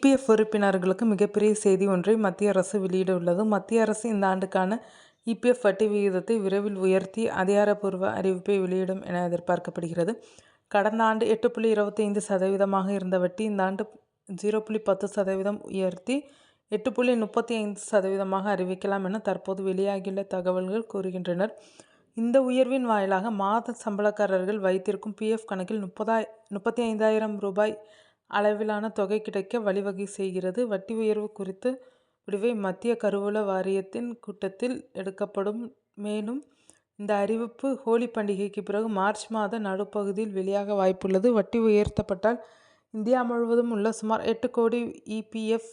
EPF உறுப்பினர்களுக்கு மிகப்பெரிய செய்தி ஒன்றை மத்திய அரசு வெளியிட உள்ளது. மத்திய அரசு இந்த ஆண்டுக்கான இபிஎஃப் வட்டி விகிதத்தை விரைவில் உயர்த்தி அதிகாரப்பூர்வ அறிவிப்பை வெளியிடும் என எதிர்பார்க்கப்படுகிறது. கடந்த ஆண்டு 8.25% இருந்த வட்டி இந்த ஆண்டு 0.10% உயர்த்தி 8.35% அறிவிக்கலாம் என தற்போது வெளியாகியுள்ள தகவல்கள் கூறுகின்றனர். இந்த உயர்வின் வாயிலாக மாத சம்பளக்காரர்கள் வைத்திருக்கும் பிஎஃப் கணக்கில் 35,000 ரூபாய் அளவிலான தொகை கிடைக்க வழிவகை செய்கிறது. வட்டி உயர்வு குறித்த முடிவை மத்திய கருவூல வாரியத்தின் கூட்டத்தில் எடுக்கப்படும். மேலும் இந்த அறிவிப்பு ஹோலி பண்டிகைக்கு பிறகு மார்ச் மாத நடுப்பகுதியில் வெளியாக வாய்ப்புள்ளது. வட்டி உயர்த்தப்பட்டால் இந்தியா முழுவதும் உள்ள சுமார் 8 கோடி இபிஎஃப்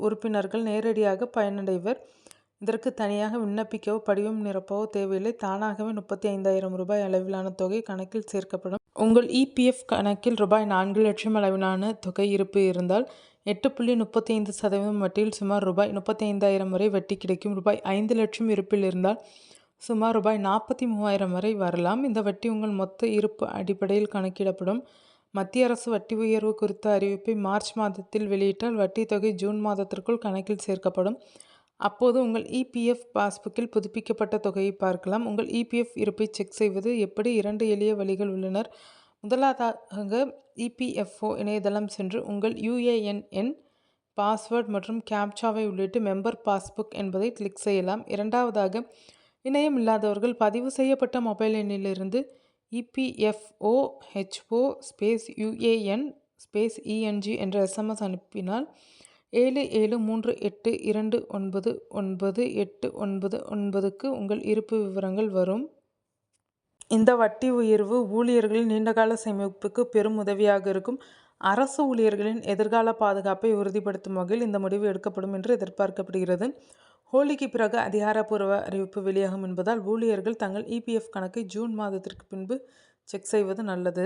உறுப்பினர்கள் நேரடியாக பயனடைவர். இதற்கு தனியாக விண்ணப்பிக்கவோ படிவம் நிரப்பவோ தேவையில்லை. தானாகவே 35,000 ரூபாய் அளவிலான தொகை கணக்கில் சேர்க்கப்படும். உங்கள் இபிஎஃப் கணக்கில் ரூபாய் 4 லட்சம் அளவிலான தொகை இருப்பு இருந்தால் 8.35% வட்டியில் சுமார் ரூபாய் 35,000 வரை வட்டி கிடைக்கும். ரூபாய் 5 லட்சம் இருப்பில் இருந்தால் சுமார் ரூபாய் 43,000 வரை வரலாம். இந்த வட்டி உங்கள் மொத்த இருப்பு அடிப்படையில் கணக்கிடப்படும். மத்திய அரசு வட்டி உயர்வு குறித்த அறிவிப்பை மார்ச் மாதத்தில் வெளியிட்டால் வட்டி தொகை ஜூன் மாதத்திற்குள் கணக்கில் சேர்க்கப்படும். அப்போது உங்கள் இபிஎஃப் பாஸ்புக்கில் புதுப்பிக்கப்பட்ட தொகையை பார்க்கலாம். உங்கள் இபிஎஃப் இருப்பை செக் செய்வது எப்படி? 2 எளிய வழிகள் உள்ளனர். முதலாவதாக இபிஎஃப்ஓ இணையதளம் சென்று உங்கள் யுஏஎன் எண், பாஸ்வேர்டு மற்றும் கேப்சாவை உள்ளிட்டு மெம்பர் பாஸ்புக் என்பதை கிளிக் செய்யலாம். இரண்டாவதாக இணையம் இல்லாதவர்கள் பதிவு செய்யப்பட்ட மொபைல் எண்ணிலிருந்து இபிஎஃப்ஓ HO /UAN -ENG என்ற SMS அனுப்பினால் 7738299899க்கு உங்கள் இருப்பு விவரங்கள் வரும். இந்த வட்டி உயர்வு ஊழியர்களின் நீண்டகால சேமிப்புக்கு பெரும் உதவியாக இருக்கும். அரசு ஊழியர்களின் எதிர்கால பாதுகாப்பை உறுதிப்படுத்தும் வகையில் இந்த முடிவு எடுக்கப்படும் என்று எதிர்பார்க்கப்படுகிறது. ஹோலிக்கு பிறகு அதிகாரப்பூர்வ அறிவிப்பு வெளியாகும் என்பதால் ஊழியர்கள் தங்கள் இபிஎஃப் கணக்கை ஜூன் மாதத்திற்கு பின்பு செக் செய்வது நல்லது.